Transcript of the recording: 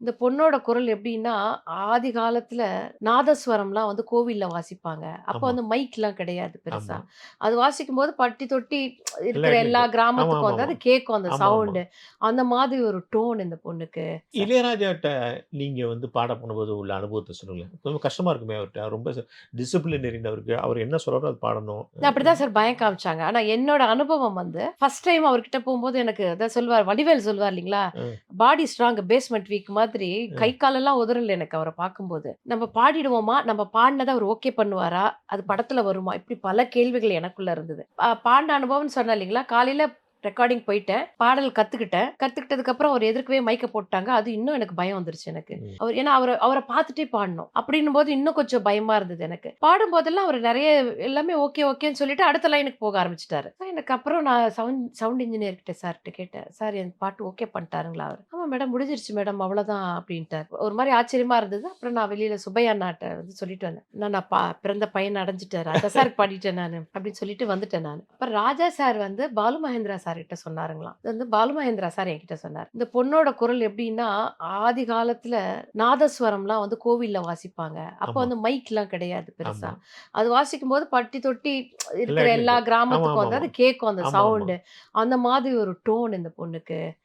இந்த பொண்ணோட குரல் எப்படின்னா, ஆதி காலத்துல நாதஸ்வரம்லாம் வந்து கோவில்ல வாசிப்பாங்க. அப்ப ஆமா, வந்து மைக்லாம் கிடையாது பெருசா. ஆமா. அது வாசிக்கும்போது பட்டி தொட்டி எல்லா இருக்கிற எல்லா இடத்துலயும் ஆமா, கிராமத்துக்கும் வந்து ஆமாமா. அது கேட்கும் அந்த ஆமாமா. சவுண்டு. அந்த மாதிரி ஒரு டோன் இந்த பொண்ணுக்கு. இளையராஜாட்ட நீங்க பாட போனபோது உள்ள அனுபவத்த சொல்லுங்களேன். ரொம்ப கஷ்டமா இருக்குமே அவர்ட்ட. ரொம்ப டிசிப்ளினரின் அவருக்கு. அவர் என்ன சொல்றாரோ அது பாடணும். அப்படிதான் சார் பயம் காமிச்சாங்க. ஆனா என்னோட அனுபவம் வந்து ஃபர்ஸ்ட் டைம் அவர்கிட்ட போம்போது எனக்கு அதான் சொல்லுவார் வடிவேலு சொல்லுவார் இல்லீங்களா? அ, பாடி ஸ்ட்ராங் பேஸ்மென்ட் வீக் மாதிரி கை அ. காலெல்லாம் உதறல எனக்கு அவர பார்க்கும்போது. நம்ம பாடிடுவோமா? நம்ம பாடுனத அவர் ஓகே பண்ணுவாரா? அது படத்துல வருமா? இப்படி பல கேள்விகள் எனக்குள்ள இருந்தது. பாடின அனுபவம்னு சொன்னேன் இல்லீங்களா? காலையில ரெக்கார்டிங் போயிட்டேன். பாடல் கத்துக்கிட்டேன். கத்துக்கிட்டதுக்கப்புறம் அவர் எதிர்க்கவே மைக்க போட்டாங்க. அது இன்னும் எனக்கு பயம் வந்துருச்சு எனக்கு. ம். ஏன்னா அவர அவர பார்த்துட்டே பாடணும். அப்படின்னும்போது இன்னும் கொஞ்சம் பயமா இருந்தது எனக்கு. பாடும்போதெல்லாம் அவரு நெறைய எல்லாமே ஓகே, ஓகேன்னு சொல்லிட்டு அடுத்த லைனுக்கு போக ஆரம்பிச்சுட்டாரு. எனக்கு அப்புறம் நான் சவுண்ட் இன்ஜினியர் கிட்ட சார்ட்ட கேட்டேன். "சார் என் பாட்டு ஓகே பண்ணிட்டாருங்களா அவரு?" "ஆமா மேடம் முடிஞ்சிருச்சு மேடம் அவ்வளோதான்" அப்படின்ட்டாரு. ஒரு மாரி ஆச்சரியமா இருந்தது. அப்புறம் நான் வெளியில சுப்பையா அண்ணாட்ட வந்து சொல்லிட்டு வந்தேன். "அண்ணா நான் பிறந்த பையன் அடைஞ்சுட்டாரு. அதான் சார் பாடிட்டேன் நானு" அப்படின்னு சொல்லிட்டு வந்துட்டேன் நானு. அப்புறம் ராஜா சார் வந்து பாலு மகேந்திரா சார் கிட்ட சொன்னாருங்களாம். இது வந்து பாலு மகேந்திரா சார் என்கிட்ட சொன்னாரு. இந்த பொண்ணோட குரல் எப்படின்னா, ஆதி காலத்துல நாதஸ்வரம்லாம் வந்து கோவில்ல வாசிப்பாங்க. அப்ப ஆமா, வந்து மைக்லாம் கிடையாது பெருசா. ஆமா. அது வாசிக்கும்போது பட்டி தொட்டி எல்லா இருக்கிற எல்லா இடத்துலயும் ஆமா, கிராமத்துக்கும் வந்து ஆமாமா. அது கேட்கும் அந்த ஆமாமா. சவுண்டு. அந்த மாதிரி ஒரு டோன் இந்த பொண்ணுக்கு.